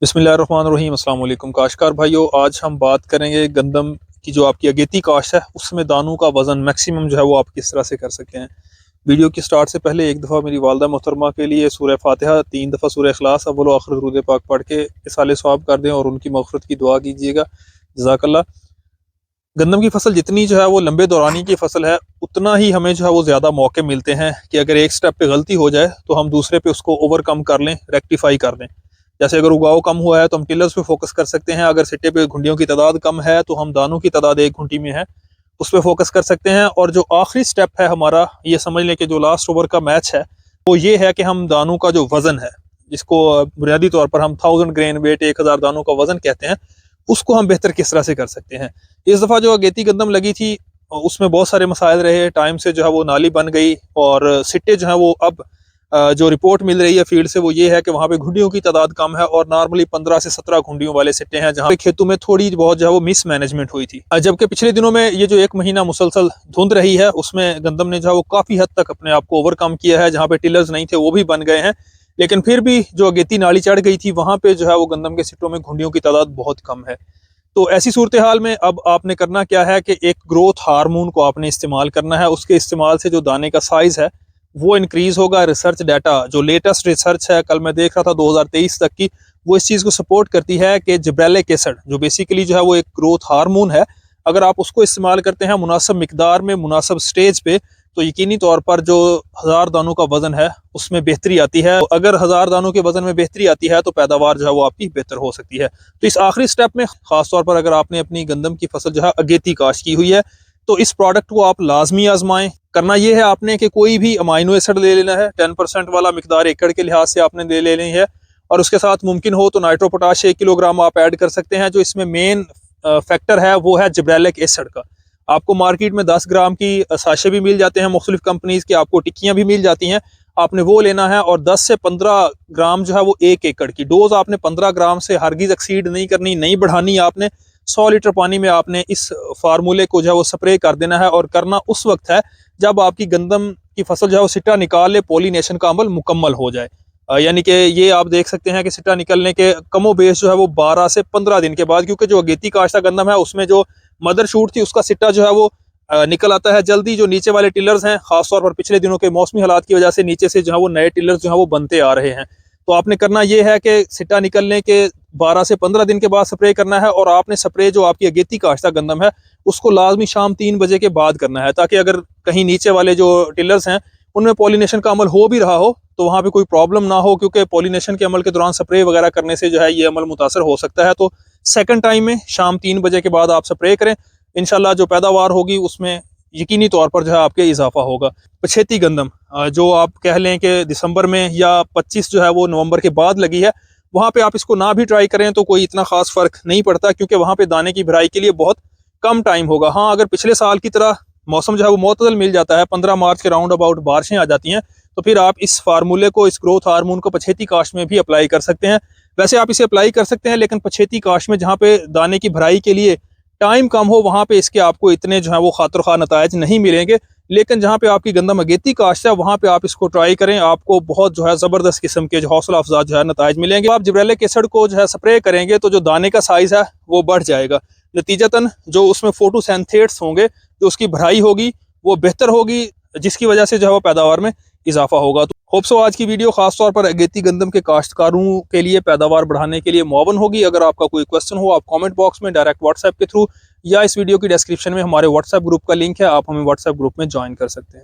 बिस्मिल्लाहिर्रहमानिर्रहीम। अस्सलाम वालेकुम काश्तकार भाइयों, आज हम बात करेंगे गंदम की जो आपकी अगेती काश्त है उसमें दानों का वज़न मैक्सिमम जो है वो आप किस तरह से कर सकते हैं। वीडियो की स्टार्ट से पहले एक दफ़ा मेरी वालदा मोहतरमा के लिए सूरह फातिहा, 3 दफ़ा सूरह इखलास अव्वल व आखिर दुरूद पाक पढ़ के इसाले सवाब कर दें और उनकी मग़फ़िरत की दुआ कीजिएगा। जज़ाकल्लाह। गंदम की फसल जितनी जो है वो लंबे दौरानी की फसल है, उतना ही हमें जो है वो ज़्यादा मौके मिलते हैं कि अगर एक स्टेप पे गलती हो जाए तो हम दूसरे पे उसको ओवरकम कर लें, रेक्टिफाई कर लें। जैसे अगर उगाव कम हुआ है तो हम टिलर्स पे फोकस कर सकते हैं, अगर सिट्टे पे घुंडियों की तादाद कम है तो हम दानों की तादाद एक घुंटी में है उस पर फोकस कर सकते हैं। और जो आखिरी स्टेप है हमारा, ये समझ लें कि जो लास्ट ओवर का मैच है, वो ये है कि हम दानों का जो वजन है, जिसको बुनियादी तौर पर हम 1000 ग्रेन वेट, 1000 दानों का वजन कहते हैं, उसको हम बेहतर किस तरह से कर सकते हैं। इस दफ़ा जो अगेती गंदम लगी थी उसमें बहुत सारे मसाइल रहे। टाइम से जो है वो नाली बन गई और सिट्टे जो है वो अब जो रिपोर्ट मिल रही है फील्ड से वो ये है कि वहाँ पे घुंडियों की तादाद कम है और नॉर्मली 15 से 17 घुंडियों वाले सिट्टे हैं, जहाँ पे खेतों में थोड़ी बहुत जो है वो मिस मैनेजमेंट हुई थी। जबकि पिछले दिनों में ये जो एक महीना मुसलसल धुंध रही है उसमें गंदम ने जो है वो काफ़ी हद तक अपने आप को ओवरकम किया है। जहाँ पे टिलर्स नहीं थे वो भी बन गए हैं, लेकिन फिर भी जो अगेती नाली चढ़ गई थी वहाँ पे जो है वो गंदम के सिट्टों में घुंडियों की तादाद बहुत कम है। तो ऐसी सूरत हाल में अब आपने करना क्या है कि एक ग्रोथ हार्मोन को आपने इस्तेमाल करना है। उसके इस्तेमाल से जो दाने का साइज है वो इंक्रीज होगा। रिसर्च डाटा, जो लेटेस्ट रिसर्च है, कल मैं देख रहा था 2023 तक की, वो इस चीज़ को सपोर्ट करती है कि जिब्रेलिक एसिड जो बेसिकली जो है वो एक ग्रोथ हार्मोन है, अगर आप उसको इस्तेमाल करते हैं मुनासिब मिकदार में, मुनासिब स्टेज पे, तो यकीनी तौर पर जो 1000 दानों का वजन है उसमें बेहतरी आती है। अगर 1000 दानों के वजन में बेहतरी आती है तो पैदावार जो है वो आपकी बेहतर हो सकती है। तो इस आखिरी स्टेप में खासतौर पर अगर आपने अपनी गंदम की फसल जो है अगेती काश्त की हुई है तो इस प्रोडक्ट को आप लाजमी आजमाएं। करना यह है आपने कि कोई भी अमाइनो एसिड ले लेना है, 10% वाला मिकदार एकड़ के लिहाज से आपने ले लेनी है, और उसके साथ मुमकिन हो तो नाइट्रो पोटाश 1 किलोग्राम आप ऐड कर सकते हैं। जो इसमें मेन फैक्टर है वो है जिब्रेलिक एसिड का। आपको मार्केट में 10 ग्राम की साशे भी मिल जाते हैं मुख्तलिफ कंपनीज की, आपको टिक्कियाँ भी मिल जाती हैं, आपने वो लेना है। और 10 से 15 ग्राम जो है वो 1 एकड़ की डोज आपने 15 ग्राम से हरगिज एक्सीड नहीं करनी, नहीं बढ़ानी। आपने 100 लीटर पानी में आपने इस फार्मूले को जो है वो स्प्रे कर देना है, और करना उस वक्त है जब आपकी गंदम की फसल जो है वो सिट्टा निकाल ले, पोलिनेशन का अमल मुकम्मल हो जाए। यानी कि ये आप देख सकते हैं कि सिट्टा निकलने के कमो बेश जो है वो 12 से 15 दिन के बाद, क्योंकि जो अगेती काश्ता गंदम है उसमें जो मदर शूट थी उसका सिट्टा जो है वो निकल आता है जल्दी। जो नीचे वाले टिलर्स हैं, खासतौर पर पिछले दिनों के मौसमी हालात की वजह से नीचे से जो है वो नए टिलर्स जो है वो बनते आ रहे हैं। तो आपने करना ये है कि सिट्टा निकलने के 12 से 15 दिन के बाद स्प्रे करना है, और आपने स्प्रे जो आपकी अगेती काश्ता गंदम है उसको लाजमी शाम 3 बजे के बाद करना है, ताकि अगर कहीं नीचे वाले जो टिलर्स हैं उनमें पॉलिनेशन का अमल हो भी रहा हो तो वहाँ पे कोई प्रॉब्लम ना हो, क्योंकि पॉलिनेशन के अमल के दौरान स्प्रे वगैरह करने से जो है ये अमल मुतासर हो सकता है। तो सेकंड टाइम में शाम 3 बजे के बाद आप स्प्रे करें, इंशाल्लाह जो पैदावार होगी उसमें यकीनी तौर पर जो है आपके इजाफा होगा। पछेती गंदम जो आप कह लें कि दिसंबर में या 25 जो है वो नवंबर के बाद लगी है, वहाँ पे आप इसको ना भी ट्राई करें तो कोई इतना खास फर्क नहीं पड़ता, क्योंकि वहाँ पे दाने की भराई के लिए बहुत कम टाइम होगा। हाँ, अगर पिछले साल की तरह मौसम जो है वो मुतदल मिल जाता है, 15 मार्च के राउंड अबाउट बारिशें आ जाती हैं, तो फिर आप इस फार्मूले को, इस ग्रोथ हार्मोन को पछेती काश्त में भी अप्लाई कर सकते हैं। वैसे आप इसे अप्लाई कर सकते हैं, लेकिन पछेती काश्त में जहाँ पे दाने की भराई के लिए टाइम कम हो वहाँ पे इसके आपको इतने जो है वो खातिर खा नतायज नहीं मिलेंगे। लेकिन जहाँ पे आपकी गंदम अगेती काश्त है वहाँ पे आप इसको ट्राई करें, आपको बहुत जो है ज़बरदस्त किस्म के जो हौसला अफजा जो है नतायज मिलेंगे। आप जिब्रेलिक एसिड को जो है स्प्रे करेंगे तो जो दाने का साइज़ है वो बढ़ जाएगा। नतीजतन जो उसमें फोटोसिंथेट्स होंगे, जो उसकी भराई होगी वो बेहतर होगी, जिसकी वजह से जो है वो पैदावार में इजाफा होगा। तो होप सो आज की वीडियो खासतौर पर अगेती गंदम के काश्तकारों के लिए पैदावार बढ़ाने के लिए मुआवन होगी। अगर आपका कोई क्वेश्चन हो आप कमेंट बॉक्स में डायरेक्ट व्हाट्सएप के थ्रू या इस वीडियो की डिस्क्रिप्शन में हमारे व्हाट्सएप ग्रुप का लिंक है, आप हमें व्हाट्सएप ग्रुप में ज्वाइन कर सकते हैं।